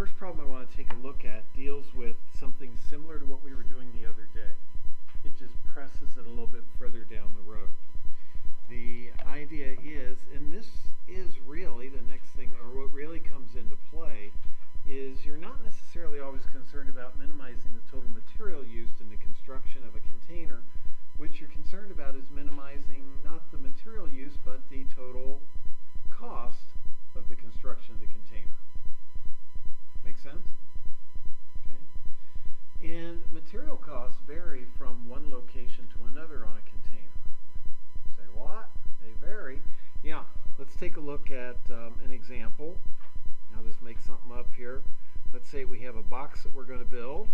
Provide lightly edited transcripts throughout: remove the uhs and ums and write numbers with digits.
first problem I want to take a look at deals with something similar to what we were doing the other day. It just presses it a little bit further down the road. The idea is, and this is really the next thing, or what really comes into play, is you're not necessarily always concerned about minimizing the total material used in the construction of a container. What you're concerned about is minimizing not the material use, but the total cost of the construction of the container. Make sense? Okay. And material costs vary from one location to another on a container. Say what? They vary. Yeah, let's take a look at an example. I'll just make something up here. Let's say we have a box that we're going to build.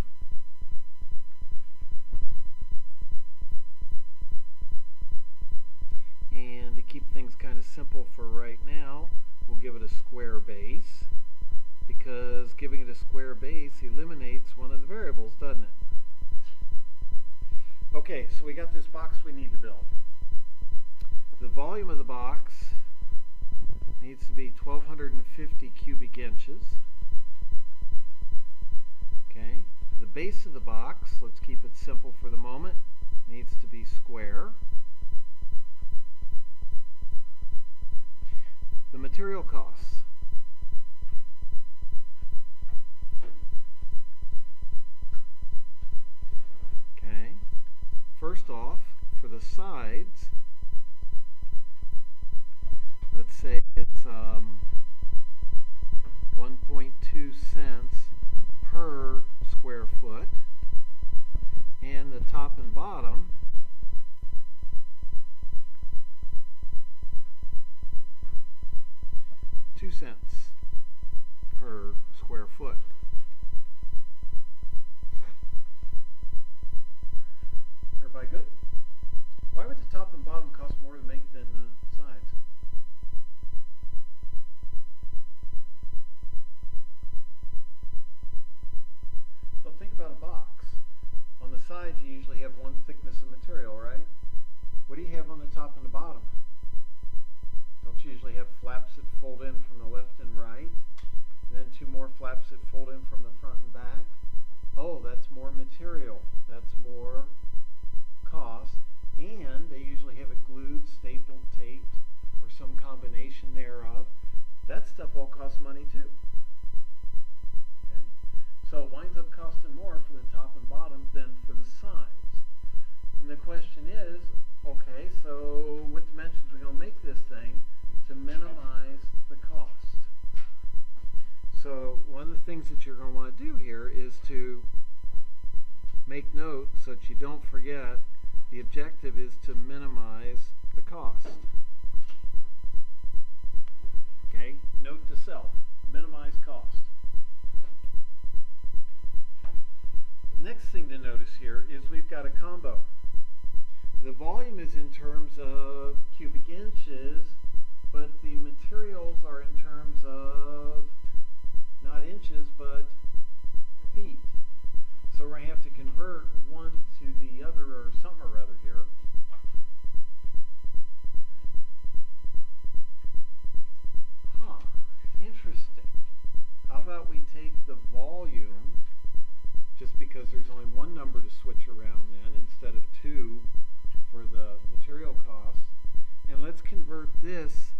And to keep things kind of simple for right now, we'll give it a square base, because giving it a square base eliminates one of the variables, doesn't it? Okay, so we got this box we need to build. The volume of the box needs to be 1,250 cubic inches. Okay, the base of the box, let's keep it simple for the moment, needs to be square. The material costs. Okay, first off, for the sides, let's say it's 1.2 cents per square foot, and the top and bottom $0.02 per square foot. Everybody good? Why would the top and bottom cost more to make than the sides? Well, think about a box. On the sides you usually have one thickness of material, right? What do you have on the top and the bottom? Don't you usually have flaps that fold in from the left and right? And then two more flaps that fold in from the front and back? Oh, that's more material. That's more cost. And they usually have it glued, stapled, taped, or some combination thereof. That stuff all costs money too. Okay? So it winds up costing more for the top and bottom than for the sides. And the question is, okay, so what dimensions are we going to make this thing to minimize the cost? So one of the things that you're going to want to do here is to make note so that you don't forget the objective is to minimize the cost. Okay, note to self, minimize cost. Next thing to notice here is we've got a combo. The volume is in terms of cubic inches, but the materials are in terms of not inches, but feet. So we're going to have to convert one to the other or something or other here. Huh, interesting. How about we take the volume, just because there's only one number to switch around then, instead of two for the material costs, and let's convert this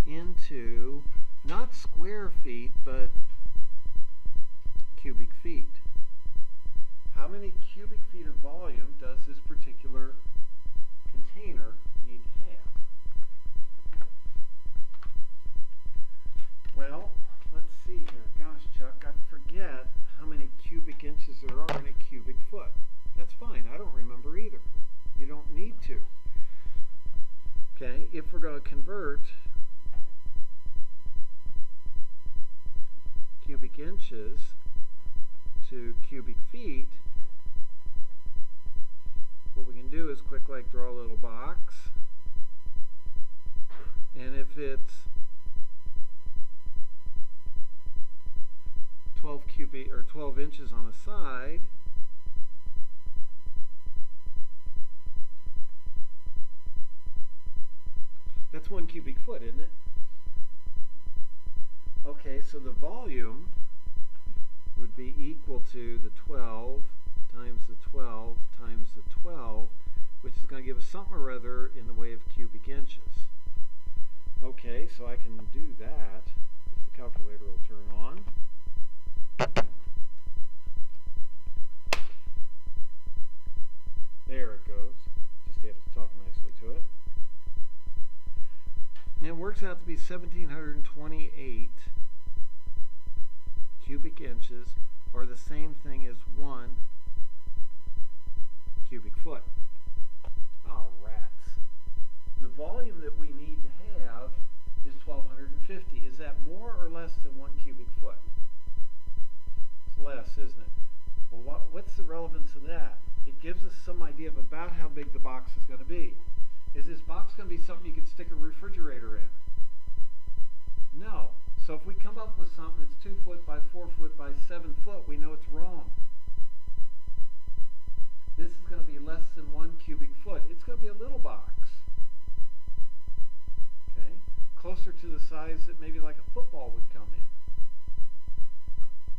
into not square feet, but cubic feet. How many cubic feet of volume does this particular container need to have? Well, let's see here. Gosh, Chuck, I forget how many cubic inches there are in a cubic foot. That's fine. I don't remember either. You don't need to. Okay, if we're going to convert cubic inches to cubic feet, what we can do is quick like draw a little box, and if it's 12 inches on the side, that's 1 cubic foot, isn't it? Okay, so the volume be equal to the 12 times the 12 times the 12, which is going to give us something or other in the way of cubic inches. Okay, so I can do that if the calculator will turn on. There it goes. Just have to talk nicely to it. And it works out to be 1,728 cubic inches, or the same thing as 1 cubic foot. Oh, rats. The volume that we need to have is 1,250. Is that more or less than 1 cubic foot? It's less, isn't it? Well, what's the relevance of that? It gives us some idea of about how big the box is going to be. Is this box going to be something you could stick a refrigerator in? No. So if we come up with something that's 2 foot by 4 foot by 7 foot, we know it's wrong. This is going to be less than 1 cubic foot. It's going to be a little box. Okay? Closer to the size that maybe like a football would come in.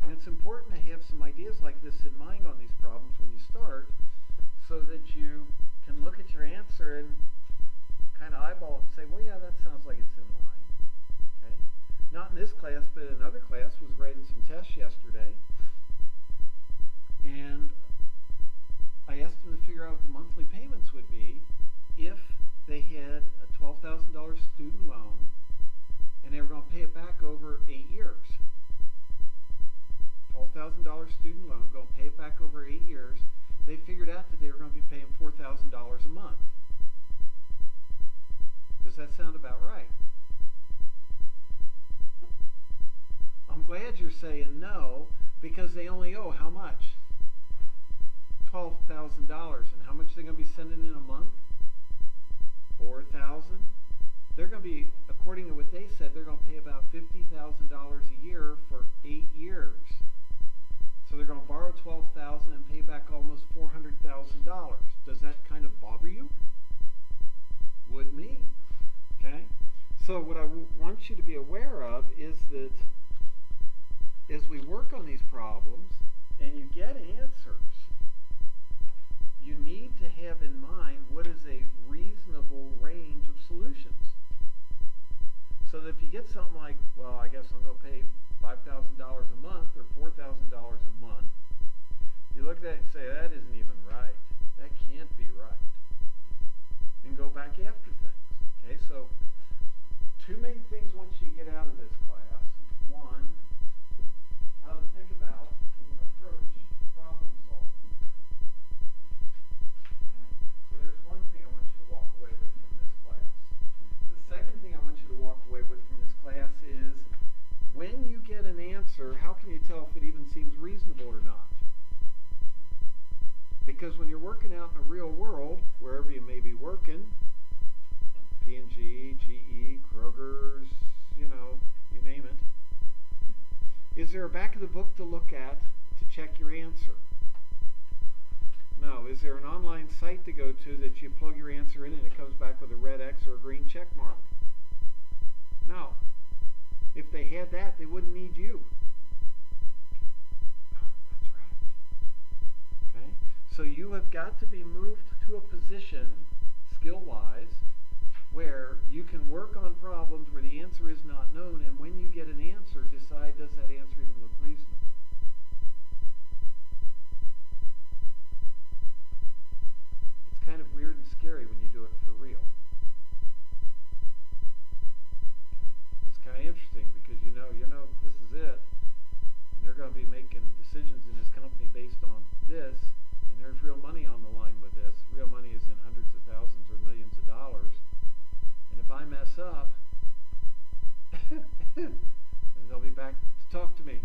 And it's important to have some ideas like this in mind on these problems when you start, so that you can look at your answer and kind of eyeball it and say, well, yeah, that sounds like it's in line. Okay? Not in this class, but in another class, was grading some tests yesterday. And I asked them to figure out what the monthly payments would be if they had a $12,000 student loan and they were going to pay it back over 8 years. $12,000 student loan, going to pay it back over 8 years. They figured out that they were going to be paying $4,000 a month. Does that sound about right? I'm glad you're saying no, because they only owe how much? $12,000. And how much are they going to be sending in a month? $4,000. They're going to be, according to what they said, they're going to pay about $50,000 a year for 8 years. So they're going to borrow $12,000 and pay back almost $400,000. Does that kind of bother you? Would me. Okay? So what I want you to be aware of is that as we work on these problems and you get answers, you need to have in mind what is a reasonable range of solutions. So that if you get something like, well, I guess I'm going to pay $5,000 a month or $4,000 a month, you look at that and say, that isn't even right. That can't be right. And go back after things. Okay, so two main things once you get out of this class. One, how to think about and approach problem solving. Okay? So there's one thing I want you to walk away with from this class. The second thing I want you to walk away with from this class is, when you get an answer, how can you tell if it even seems reasonable or not? Because when you're working out in the real world, wherever you may be working, P&G, GE, Kroger's, you know, you name it, is there a back of the book to look at to check your answer? No. Is there an online site to go to that you plug your answer in and it comes back with a red X or a green check mark? No. If they had that, they wouldn't need you. Oh, that's right. Okay? So you have got to be moved to a position, skill-wise, where you can work on problems where the answer is not known, and when you get an answer, decide, does that answer even look reasonable? It's kind of weird and scary when you do it for real. Kind of interesting because you know this is it, and they're going to be making decisions in this company based on this, and there's real money on the line with this. Real money is in hundreds of thousands or millions of dollars, and if I mess up, then they'll be back to talk to me.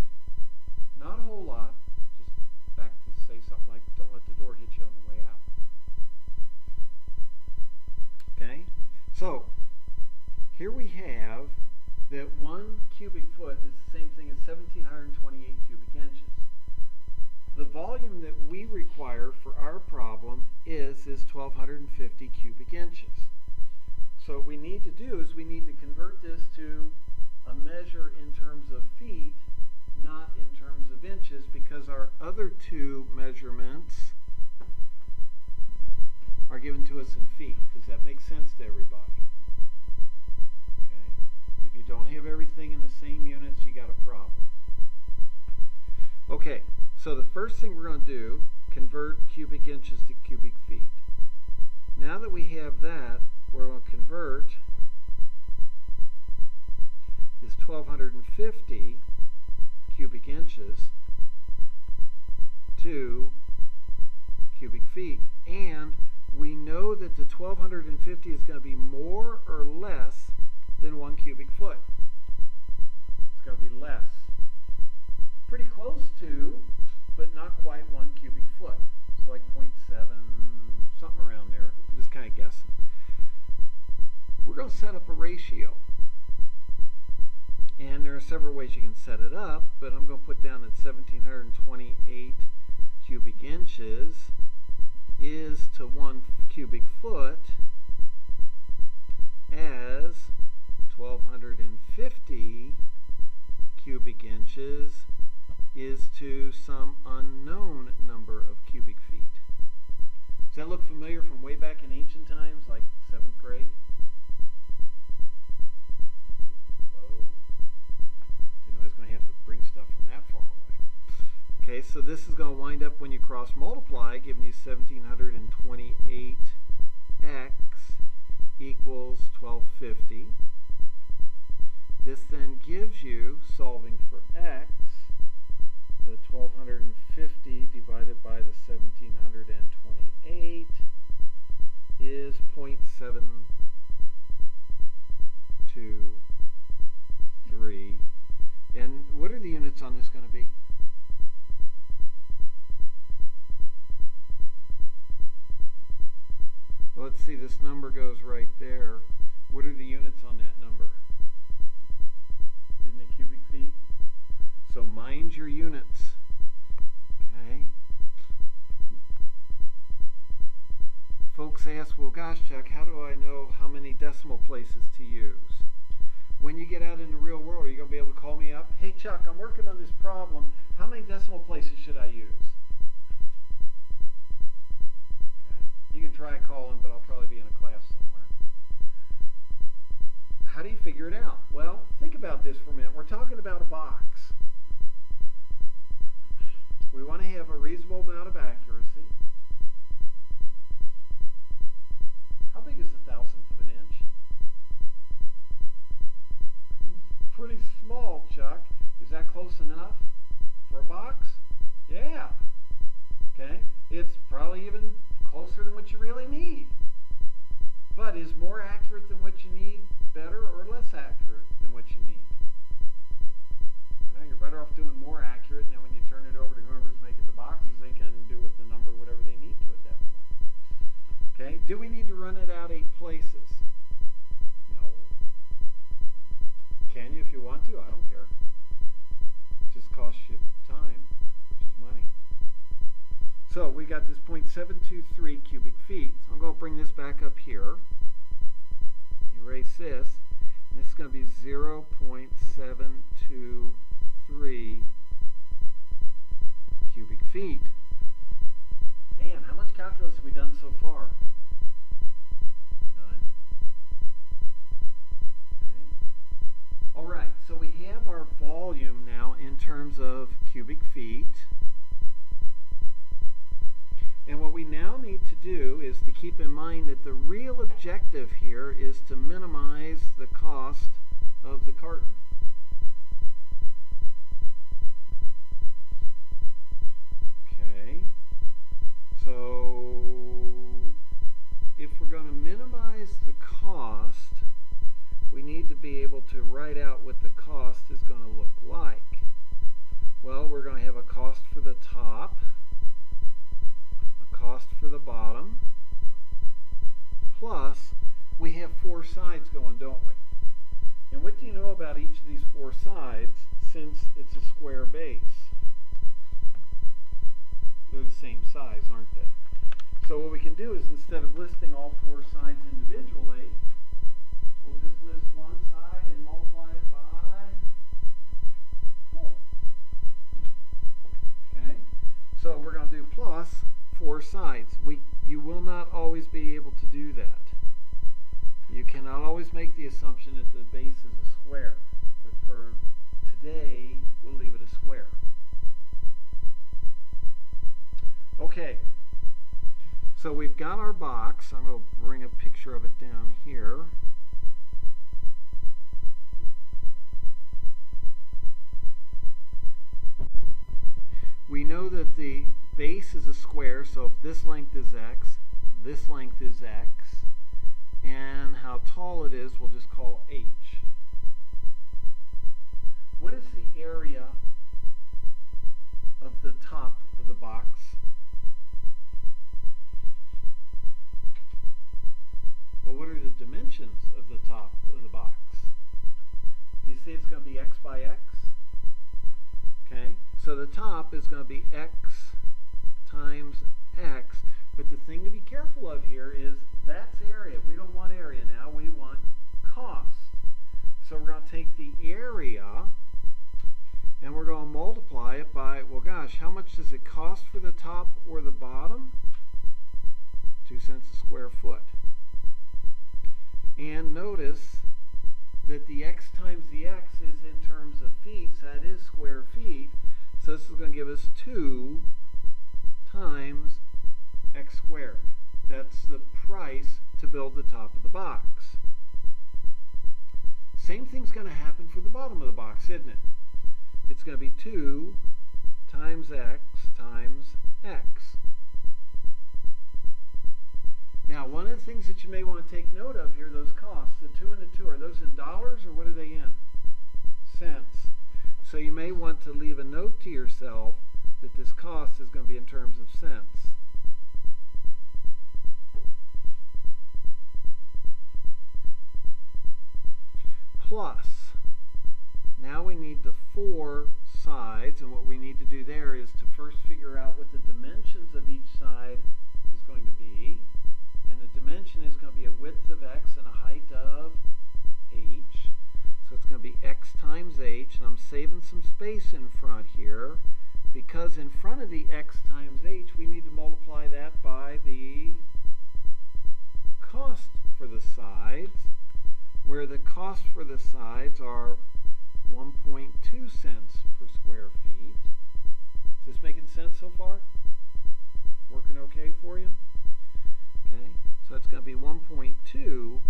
Not a whole lot, just back to say something like, don't let the door hit you on the way out. Okay, so here we have that 1 cubic foot is the same thing as 1,728 cubic inches. The volume that we require for our problem is 1,250 cubic inches. So what we need to do is we need to convert this to a measure in terms of feet, not in terms of inches. inches because our other two measurements are given to us in feet. Does that make sense to everybody? Okay. If you don't have everything in the same units, you got a problem. Okay, so the first thing we're going to do, convert cubic inches to cubic feet. Now that we have that, we're going to convert this 1,250 cubic inches to cubic feet. And we know that the 1,250 is going to be more or less than 1 cubic foot. It's going to be less. Pretty close to, but not quite 1 cubic foot. It's like 0.7, something around there. I'm just kind of guessing. We're going to set up a ratio. And there are several ways you can set it up, but I'm going to put down that 1,728 cubic inches is to 1 cubic foot as 1,250 cubic inches is to some unknown number of cubic feet. Does that look familiar from way back in ancient times, like 7th grade? Whoa. Didn't know I was going to have to bring stuff from that far away. Okay, so this is going to wind up when you cross multiply, giving you 1,728x equals 1,250. This then gives you, solving for x, the 1,250 divided by the 1,728 is 0.723. And what are the units on this going to be? Well, let's see, this number goes right there. What are the units on that number? Isn't it cubic feet? So mind your units. Okay. Folks ask, well, gosh, Chuck, how do I know how many decimal places to use? When you get out in the real world, are you going to be able to call me up? Hey, Chuck, I'm working on this problem. How many decimal places should I use? Okay. You can try calling, but I'll probably be in a class somewhere. How do you figure it out? Well, think about this for a minute. We're talking about a box. We want to have a reasonable amount of accuracy. How big is 1/1000 of an inch? Pretty small, Chuck. Is that close enough for a box? Yeah. Okay. It's probably even closer than what you really need. But is more accurate than what you need better or less accurate than what you need? You're better off doing more accurate, and then when you turn it over to whoever's making the boxes, they can do with the number whatever they need to at that point. Okay, do we need to run it out 8 places? No. Can you if you want to? I don't care. It just costs you time, which is money. So we got this 0.723 cubic feet. So I'm going to bring this back up here. Erase this. And this is going to be 0.723 cubic feet. Man, how much calculus have we done so far? None. Okay. All right, so we have our volume now in terms of cubic feet. And what we now need to do is to keep in mind that the real objective here is to minimize the cost of the carton. Okay, so if we're going to minimize the cost, we need to be able to write out what the cost is going to look like. Well, we're going to have a cost for the top, cost for the bottom, plus we have 4 sides going, don't we? And what do you know about each of these 4 sides since it's a square base? They're the same size, aren't they? So what we can do is, instead of listing all 4 sides individually, we'll just list one side and multiply it by 4. plus 4 sides. You will not always be able to do that. You cannot always make the assumption that the base is a square, but for today, we'll leave it a square. Okay, so we've got our box. I'm going to bring a picture of it down here. We know that the base is a square, so if this length is x, this length is x, and how tall it is we'll just call h. What is the area of the top of the box? Well, what are the dimensions of the top of the box? Do you see it's going to be x by x? Okay, so the top is going to be x times x, but the thing to be careful of here is that's area. We don't want area now, we want cost. So we're going to take the area and we're going to multiply it by, well gosh, how much does it cost for the top or the bottom? 2 cents a square foot. And notice that the x times the x is in terms of feet, so that is square feet. So this is going to give us 2 times x squared. That's the price to build the top of the box. Same thing's going to happen for the bottom of the box, isn't it? It's going to be 2 times x times x. Now, one of the things that you may want to take note of here, those costs, the 2 and the 2, are those in dollars or what are they in? Cents. So you may want to leave a note to yourself that this cost is going to be in terms of cents. Plus, now we need the 4 sides, and what we need to do there is to first figure out what the dimensions of each side is going to be. And the dimension is going to be a width of x and a height of h. So it's going to be x times h, and I'm saving some space in front here because in front of the x times h we need to multiply that by the cost for the sides, where the cost for the sides are 1.2 cents per square feet. Is this making sense so far? Working okay for you? Okay, so it's going to be 1.2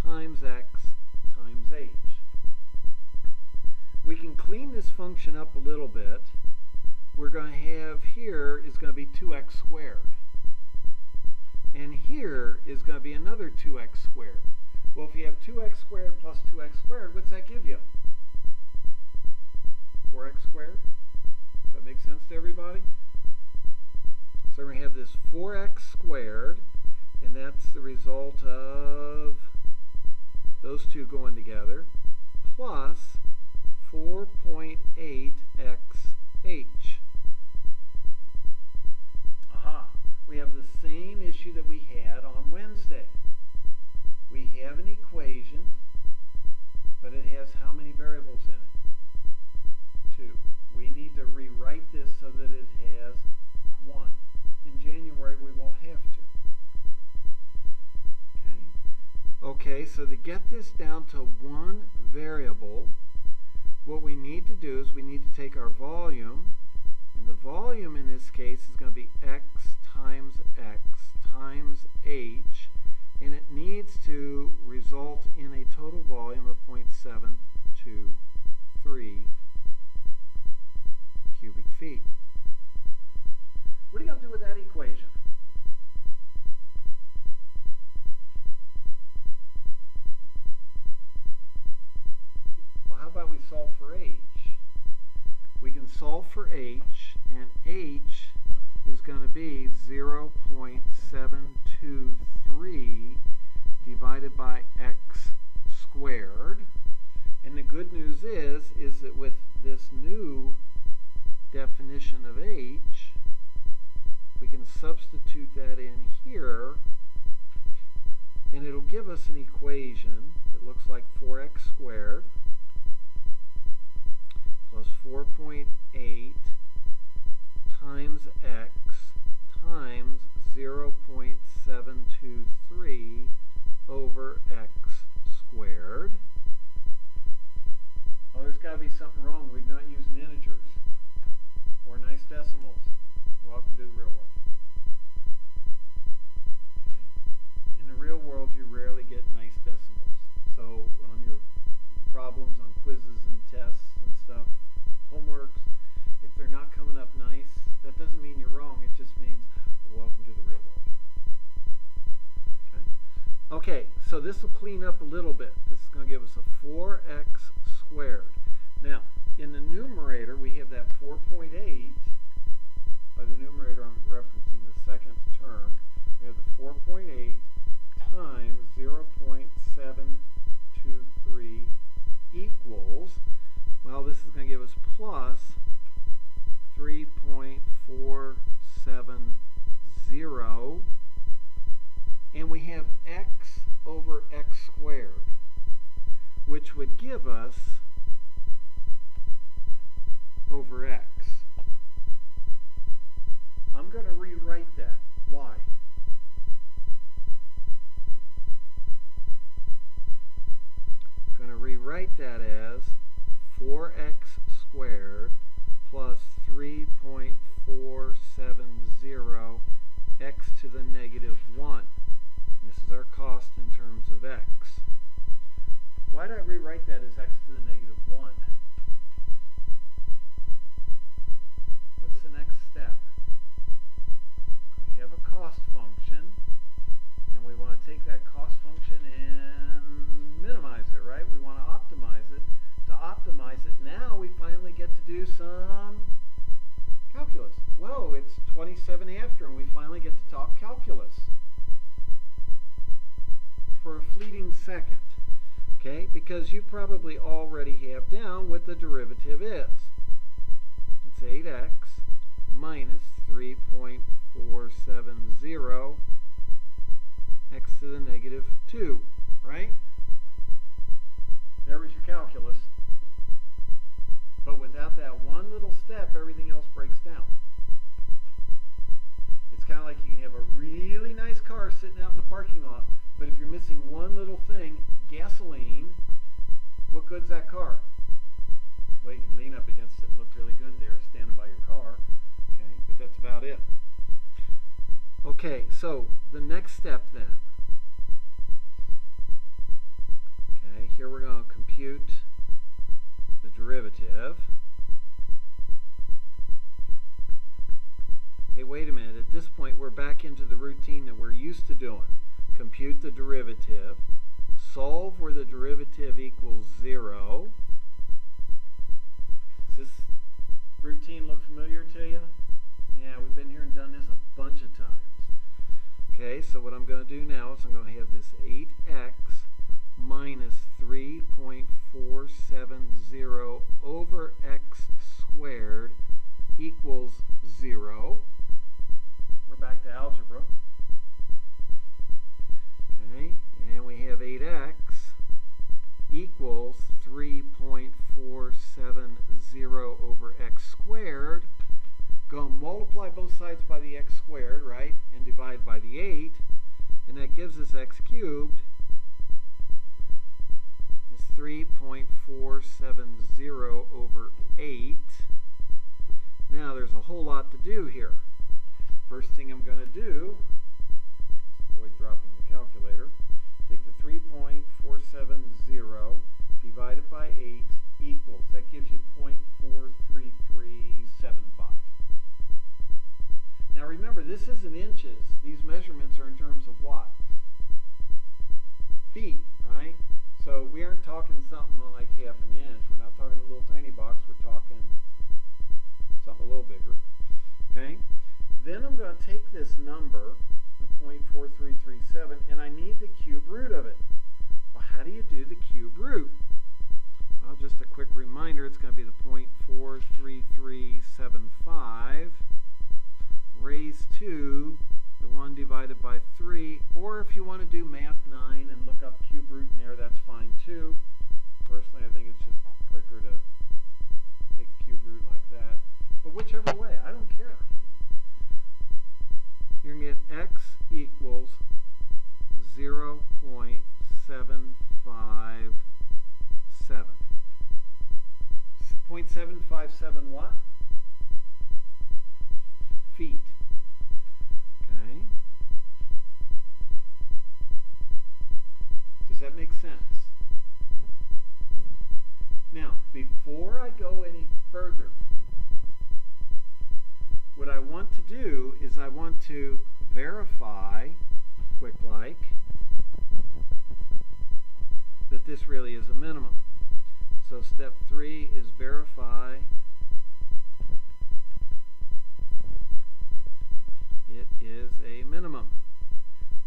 times x times h. We can clean this function up a little bit. We're going to have here is going to be 2x squared. And here is going to be another 2x squared. Well, if you have 2x squared plus 2x squared, what's that give you? 4x squared? Does that make sense to everybody? So we're going to have this 4x squared, and that's the result of those two going together, plus 4.8xh. Aha! We have the same issue that we had on Wednesday. We have an equation, but it has how many variables in it? 2. We need to rewrite this so that it has 1. In January, we won't have to. Okay, so to get this down to 1 variable, what we need to do is we need to take our volume, and the volume in this case is going to be x times h, and it needs to result in a total volume of 0.723 cubic feet. What are you going to do with that equation? Well, how about we solve for h? We can solve for h, and h is going to be 0.723 divided by x squared. And the good news is that with this new definition of h, we can substitute that in here, and it'll give us an equation that looks like 4x squared plus 4.8 times x this will clean up a little bit. This is going to give us a 4x squared. Now, in the numerator, we have that 4.8. By the numerator, I'm referencing the second term. We have the 4.8 times 0.723 equals, well, this is going to give us plus 3.470, and we have x over x squared, which would give us over x. I'm going to rewrite that. Why? I'm going to rewrite that as 4x squared plus 3.470 x to the negative 1. This is our cost in terms of x. Why did I rewrite that as x to the negative 1? What's the next step? We have a cost function, and we want to take that cost function and minimize it, right? We want to optimize it. To optimize it, now we finally get to do some calculus. Whoa, it's 27 after, and we finally get to talk calculus for a fleeting second, okay? Because you probably already have down what the derivative is. It's 8x minus 3.470 x to the negative 2, right? There was your calculus. But without that one little step, everything else breaks down. It's kind of like you can have a really nice car sitting out in the parking lot, but if you're missing one little thing, gasoline, what good's that car? Well, you can lean up against it and look really good there, standing by your car, okay? But that's about it. Okay, so the next step then. Okay, here we're going to compute the derivative. Hey, wait a minute. At this point, we're back into the routine that we're used to doing. Compute the derivative. Solve where the derivative equals 0. Does this routine look familiar to you? Yeah, we've been here and done this a bunch of times. Okay, so what I'm going to do now is I'm going to have this 8x minus 3.470 over x squared equals 0. We're back to algebra. Okay, and we have 8x equals 3.470 over x squared. Go multiply both sides by the x squared, right, and divide by the 8, and that gives us x cubed. It's 3.470 over 8. Now there's a whole lot to do here. First thing I'm going to do, let's avoid dropping the calculator, take the 3.470 divided by 8 equals, that gives you 0.43375. Now remember, this is in inches. These measurements are in terms of what? Feet, right? So we aren't talking something like half an inch. We're not talking a little tiny box. We're talking something a little bigger. Okay? Then I'm going to take this number, the 0.4337, and I need the cube root of it. Well, how do you do the cube root? Well, just a quick reminder, it's going to be the 0.43375 raised to the 1 divided by 3, or if you want to do math 9 and look up cube root in there, that's fine too. Personally, I think it's just quicker to take the cube root like that. But whichever way, I don't care. You're going to get x equals 0.757. 0.757 what? Feet. Okay. Does that make sense? Now, before I go any further, what I want to do is I want to verify, quick like, that this really is a minimum. So step 3 is verify it is a minimum.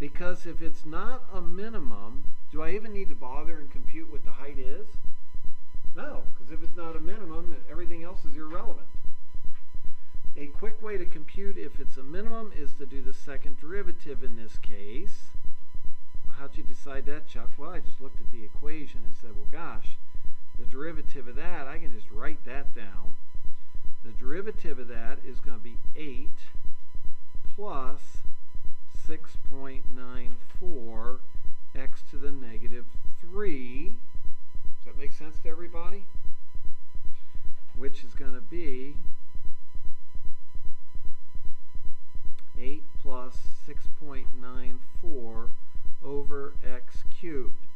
Because if it's not a minimum, do I even need to bother and compute what the height is? No, because if it's not a minimum, everything else is irrelevant. A quick way to compute if it's a minimum is to do the second derivative in this case. Well, how'd you decide that, Chuck? Well, I just looked at the equation and said, well, gosh, the derivative of that, I can just write that down. The derivative of that is going to be 8 plus 6.94 x to the negative 3. Does that make sense to everybody? Which is going to be 8 plus 6.94 over x cubed.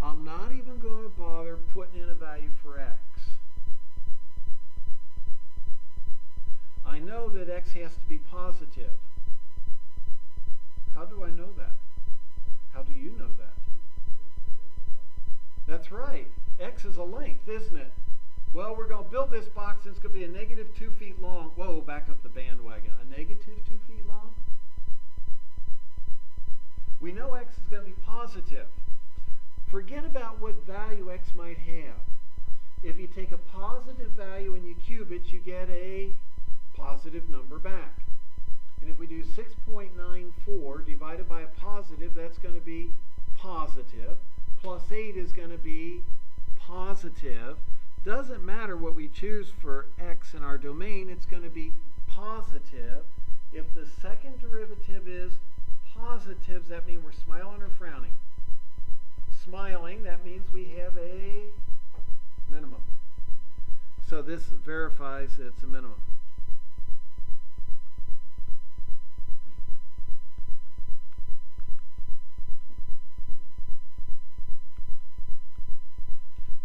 I'm not even going to bother putting in a value for x. I know that x has to be positive. How do I know that? How do you know that? That's right. X is a length, isn't it? Well, we're going to build this box and it's going to be a negative 2 feet long. Whoa, back up the bandwagon. A negative 2 feet long? We know x is going to be positive. Forget about what value x might have. If you take a positive value and you cube it, you get a positive number back. And if we do 6.94 divided by a positive, that's going to be positive. Plus 8 is going to be positive. Doesn't matter what we choose for x in our domain, it's going to be positive. If the second derivative is positive, does that mean we're smiling or frowning? Smiling, that means we have a minimum. So this verifies that it's a minimum.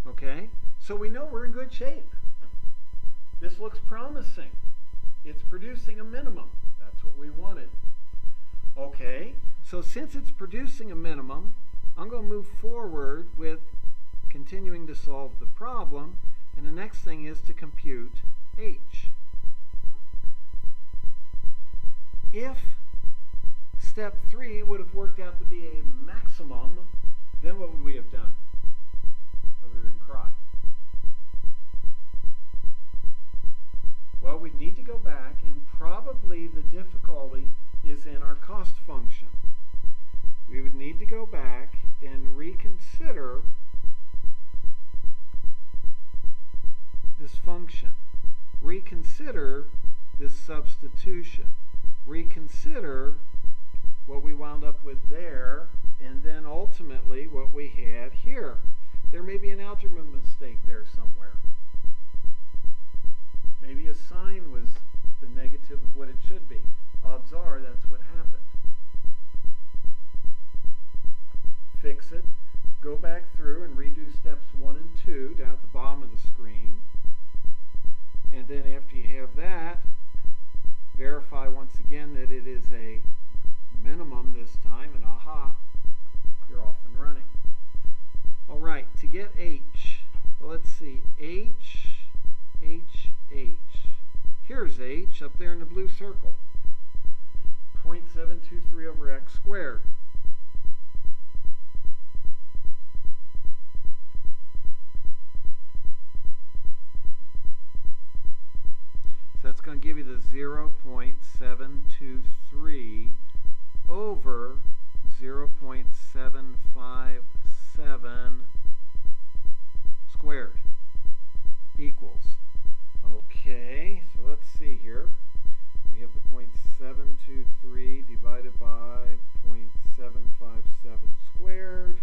Okay, so we know we're in good shape. This looks promising. It's producing a minimum. That's what we wanted. Okay, so since it's producing a minimum, I'm going to move forward with continuing to solve the problem, and the next thing is to compute h. If step 3 would have worked out to be a maximum, then what would we have done? Other than cry. Well, we need to go back, and probably the difficulty is in our cost function. We would need to go back and reconsider this function. Reconsider this substitution. Reconsider what we wound up with there, and then ultimately what we had here. There may be an algebra mistake there somewhere. Maybe a sign was the negative of what it should be. Odds are that's what happened. Fix it. Go back through and redo steps 1 and 2 down at the bottom of the screen. And then after you have that, verify once again that it is a minimum this time, and aha, you're off and running. All right, to get h, well, let's see, h. Here's h up there in the blue circle. 0.723 over x squared. So that's going to give you the 0.723 over 0.757 squared equals. Okay, so let's see here. We have the 0.723 divided by 0.757 squared.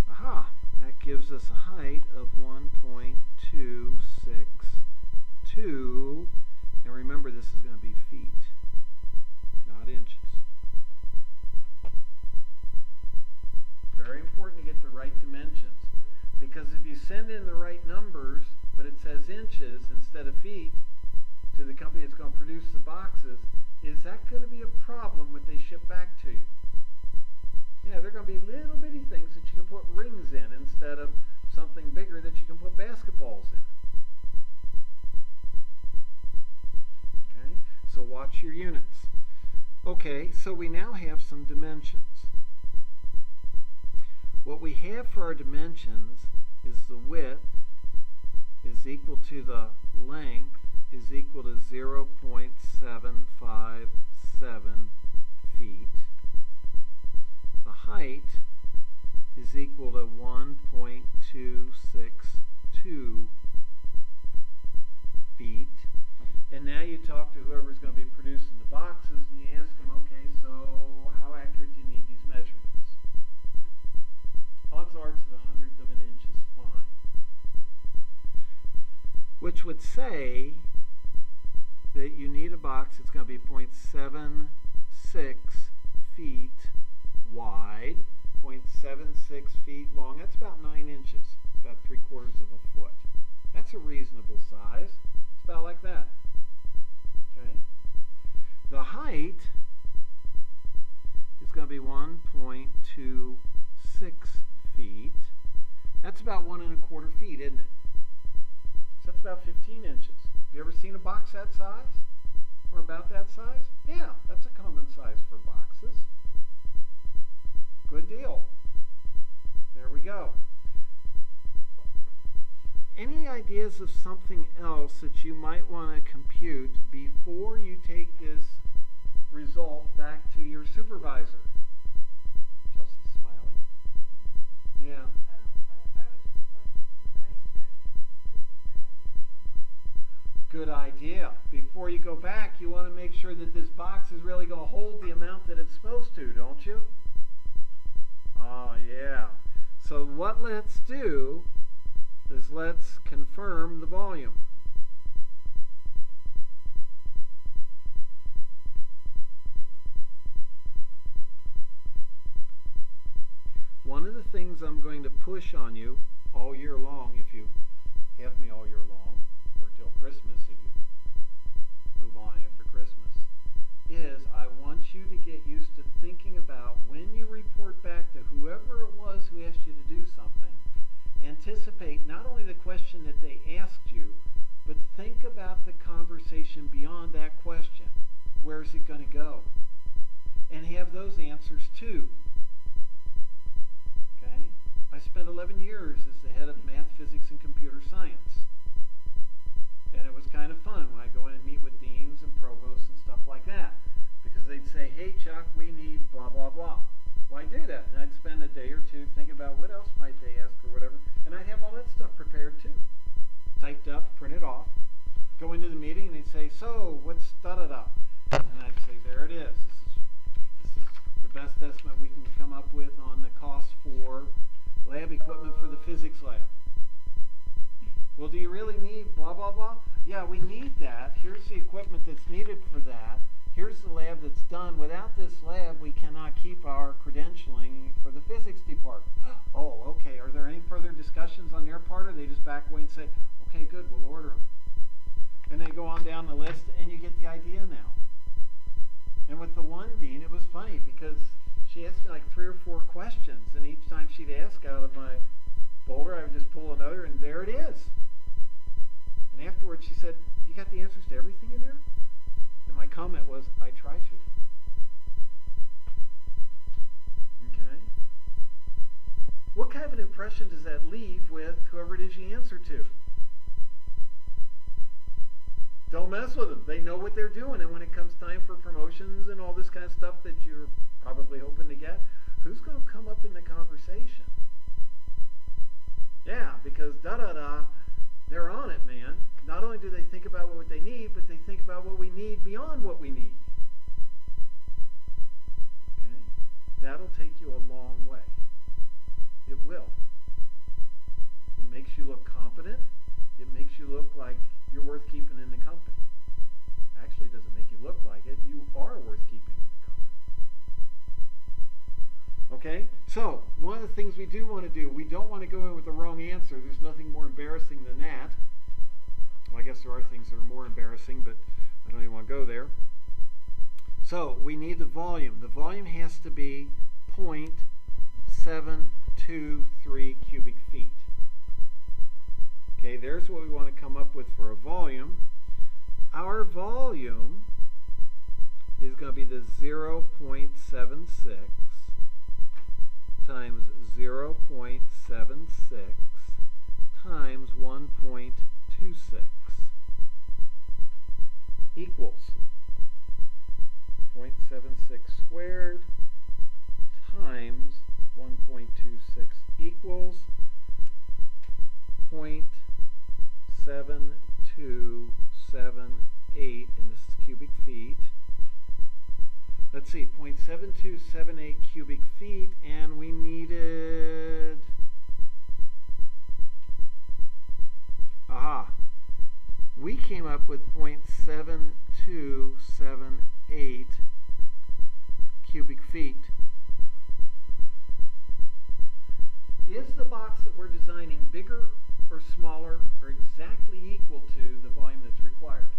Aha, that gives us a height of 1.262. And remember, this is going to be feet, not inches. Very important to get the right dimensions, because if you send in the right numbers but it says inches instead of feet to the company that's going to produce the boxes, is that going to be a problem when they ship back to you? Yeah, they're going to be little bitty things that you can put rings in instead of something bigger that you can put basketballs in. Okay, so watch your units. Okay, so we now have some dimensions. What we have for our dimensions is the width is equal to the length is equal to 0.757 feet. The height is equal to 1.262 feet. And now you talk to whoever's going to be producing the boxes and you ask them, okay, so how accurate do you need these measurements? Odds are to the 100th of an inch is fine. Which would say that you need a box that's going to be 0.76 feet wide, 0.76 feet long. That's about 9 inches. It's about 3/4 of a foot. That's a reasonable size. It's about like that. Okay. The height is going to be 1.26 feet. That's about 1 1/4 feet, isn't it? So that's about 15 inches. Have you ever seen a box that size? Or about that size? Yeah, that's a common size for boxes. Good deal. There we go. Any ideas of something else that you might want to compute before you take this result back to your supervisor? Chelsea's smiling. Yeah. I would just plug the values back in to see if I got the original volume. Good idea. Before you go back, you want to make sure that this box is really going to hold the amount that it's supposed to, don't you? Oh, yeah. So what let's do is let's confirm the volume. One of the things I'm going to push on you all year long, if you have me all year long, or till Christmas if you move on after Christmas, is I want you to get used to thinking about when you report back to whoever it was who asked you to do something, anticipate not only the question that they asked you, but think about the conversation beyond that question. Where's it going to go? And have those answers too. Okay? I spent 11 years as the head of math, physics, and computer science. And it was kind of fun when I go in and meet with deans and provosts and stuff like that. Because they'd say, hey Chuck, we need blah, blah, blah. Well, I'd do that. And I'd spend a day or two thinking about what else might they ask or whatever. And I'd have all that stuff prepared too. Typed up, printed off. Go into the meeting and they'd say, so what's da-da-da? And I'd say, there it is. This is the best estimate we can come up with on the cost for lab equipment for the physics lab. Well, do you really need blah, blah, blah? Yeah, we need that. Here's the equipment that's needed for that. Here's the lab that's done. Without this lab, we cannot keep our credentialing for the physics department. Oh, okay. Are there any further discussions on their part, or they just back away and say, okay, good, we'll order them? And they go on down the list, and you get the idea now. And with the one dean, it was funny because she asked me like 3 or 4 questions, and each time she'd ask out of my folder, I would just pull another, and there it is. And afterwards, she said, you got the answers to everything in there? And my comment was, I try to. Okay? What kind of an impression does that leave with whoever it is you answer to? Don't mess with them. They know what they're doing. And when it comes time for promotions and all this kind of stuff that you're probably hoping to get, who's going to come up in the conversation? Yeah, because da-da-da, they're on it, man. Not only do they think about what they need, but they think about what we need beyond what we need. Okay? That'll take you a long way. It will. It makes you look competent. It makes you look like you're worth keeping in the company. Actually, it doesn't make you look like it. You are worth keeping in the company. Okay? So, one of the things we do want to do, we don't want to go in with the wrong answer. There's nothing more embarrassing than that. Well, I guess there are things that are more embarrassing, but I don't even want to go there. So, we need the volume. The volume has to be 0.76 0.723 cubic feet. Okay, there's what we want to come up with for a volume. Our volume is going to be the 0.76 times 0.76 times 1.26 equals 0.76 squared times 1.26 equals 0.7278, and this is cubic feet. Let's see, 0.7278 cubic feet, and we needed, we came up with 0.7278 cubic feet. Is the box that we're designing bigger or smaller or exactly equal to the volume that's required?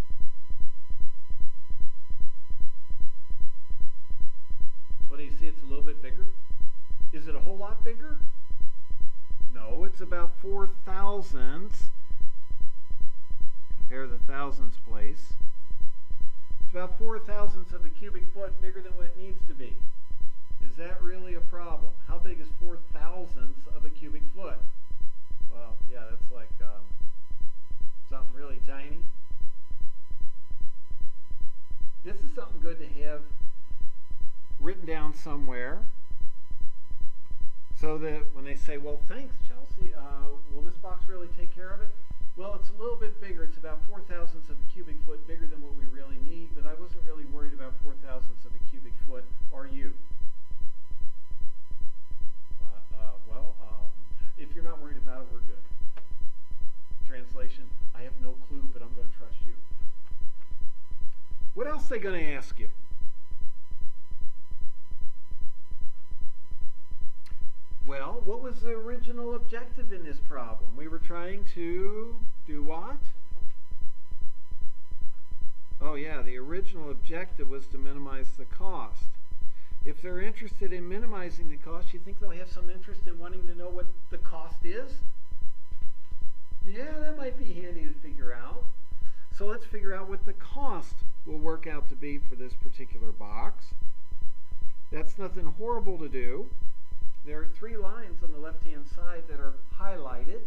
Well, do you see it's a little bit bigger? Is it a whole lot bigger? No, it's about 4 thousandths. Compare the thousandths place. It's about 4 thousandths of a cubic foot bigger than what it needs to be. Is that really a problem? How big is 4 thousandths of a cubic foot? Well, yeah, that's like something really tiny. This is something good to have written down somewhere so that when they say, well, thanks, Chelsea, will this box really take care of it? Well, it's a little bit bigger. It's about 4 thousandths of a cubic foot bigger than what we really need, but I wasn't really worried about 4 thousandths of a cubic foot. Are you? If you're not worried about it, we're good. Translation, I have no clue, but I'm going to trust you. What else are they going to ask you? Well, what was the original objective in this problem? We were trying to do what? Oh yeah, the original objective was to minimize the cost. If they're interested in minimizing the cost, you think they'll have some interest in wanting to know what the cost is? Yeah, that might be handy to figure out. So let's figure out what the cost will work out to be for this particular box. That's nothing horrible to do. There are 3 lines on the left-hand side that are highlighted.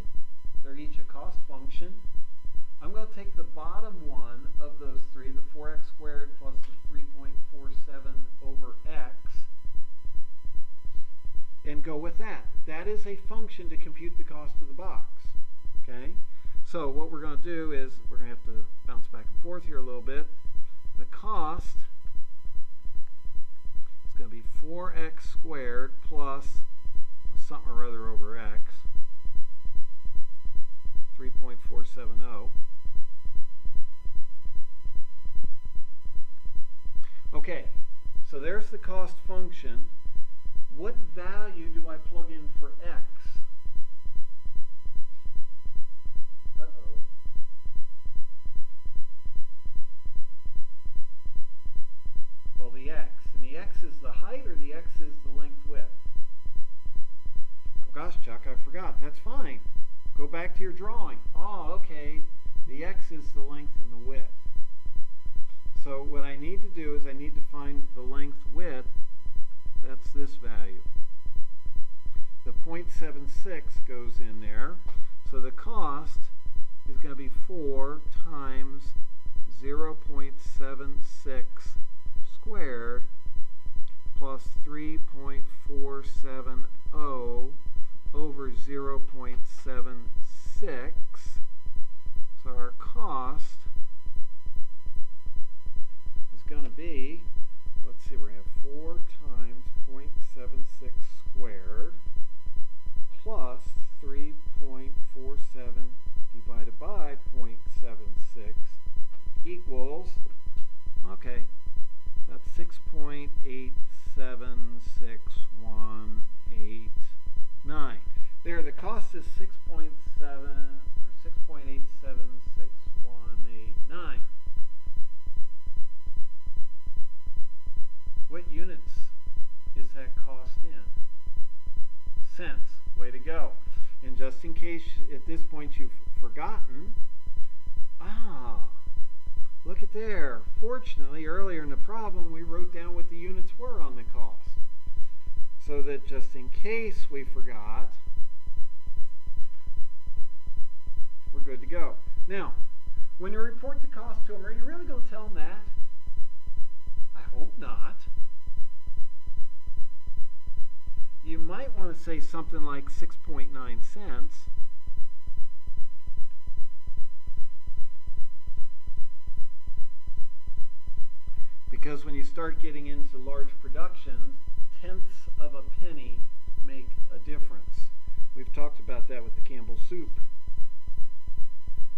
They're each a cost function. I'm going to take the bottom one of those 3, the 4x squared plus the 3.47 over x, and go with that. That is a function to compute the cost of the box. Okay? So what we're going to do is we're going to have to bounce back and forth here a little bit. The cost is going to be 4x squared plus something or other over x, 3.470. Okay, so there's the cost function. What value do I plug in for x? Uh-oh. Well, the x. And the x is the height or the x is the length width? Oh, gosh, Chuck, I forgot. That's fine. Go back to your drawing. Oh, okay. The x is the length and the width. So what I need to do is I need to find the length width. That's this value. The 0.76 goes in there. So the cost is going to be 4 times 0.76 squared plus 3.470 over 0.76. So our cost is going to be, let's see, we're going to have 4 times 0.76 squared plus 3.47 divided by 0.76 equals, okay, that's 6.876189. There, the cost is 6.7 or 6.876189. What units is that cost in? in case at this point you've forgotten, look at there. Fortunately, earlier in the problem, we wrote down what the units were on the cost. So that just in case we forgot, we're good to go. Now, when you report the cost to them, are you really going to tell them that? I hope not. You might want to say something like 6.9 cents. Because when you start getting into large productions, tenths of a penny make a difference. We've talked about that with the Campbell soup.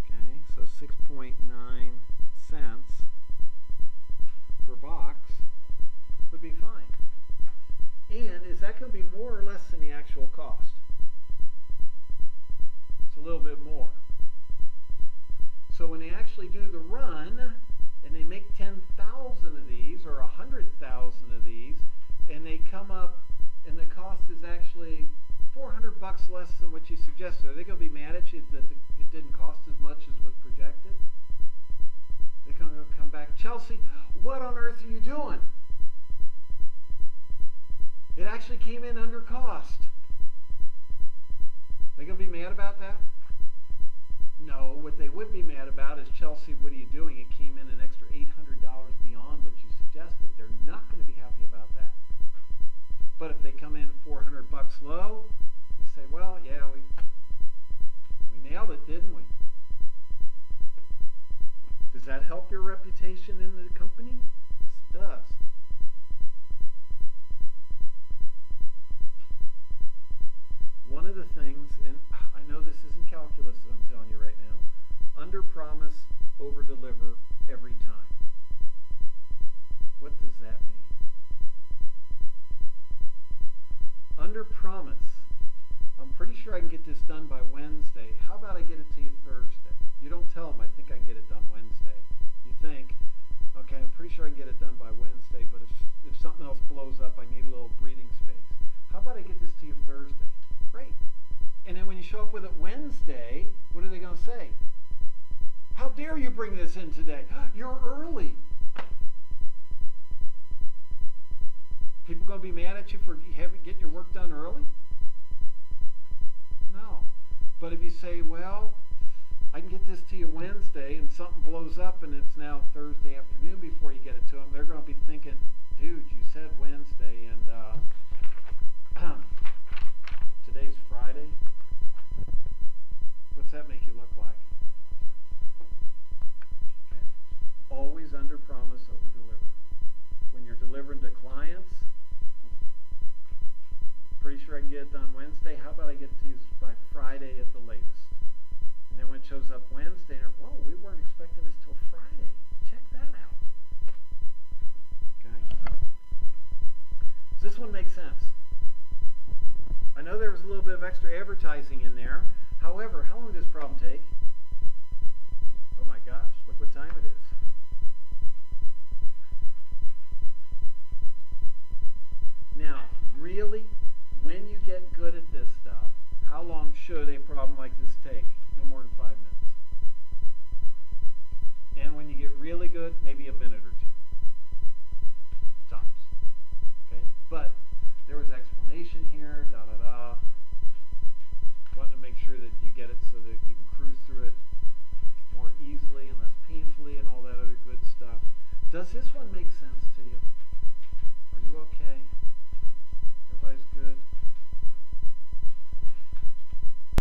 Okay, so 6.9 cents per box would be fine. And is that going to be more or less than the actual cost? It's a little bit more. So when they actually do the run, and they make 10,000 of these or 100,000 of these, and they come up and the cost is actually $400 less than what you suggested, are they going to be mad at you that it didn't cost as much as was projected? They're going to come back, Chelsea, what on earth are you doing? It actually came in under cost. They going to be mad about that? No, what they would be mad about is, Chelsea, what are you doing? It came in an extra $800 beyond what you suggested. They're not going to be happy about that. But if they come in $400 low, you say, well, yeah, we nailed it, didn't we? Does that help your reputation in the company? Yes, it does. One of the things, and I know this isn't calculus that I'm telling you right now, under promise, over deliver every time. What does that mean? Under promise, I'm pretty sure I can get this done by Wednesday. How about I get it to you Thursday? You don't tell them, I think I can get it done Wednesday. You think, okay, I'm pretty sure I can get it done by Wednesday, but if something else blows up, I need a little breathing space. How about I get this to you Thursday? Great. And then when you show up with it Wednesday, what are they going to say? How dare you bring this in today? You're early. People going to be mad at you for getting your work done early? No. But if you say, well, I can get this to you Wednesday, and something blows up and it's now Thursday afternoon before you get it to them, they're going to be thinking, dude, you said Wednesday, and today's Friday. What's that make you look like? Okay. Always under promise, over deliver. When you're delivering to clients, pretty sure I can get it done Wednesday. How about I get it to you by Friday at the latest? And then when it shows up Wednesday, whoa, we weren't expecting this till Friday. Check that out. Okay. Does this one make sense? I know there was a little bit of extra advertising in there. However, how long did this problem take? Oh my gosh, look what time it is. Now, really, when you get good at this stuff, how long should a problem like this take? No more than 5 minutes. And when you get really good, maybe a minute or two. Tops. Okay? But there was explanation here, wanting to make sure that you get it so that you can cruise through it more easily and less painfully and all that other good stuff. Does this one make sense?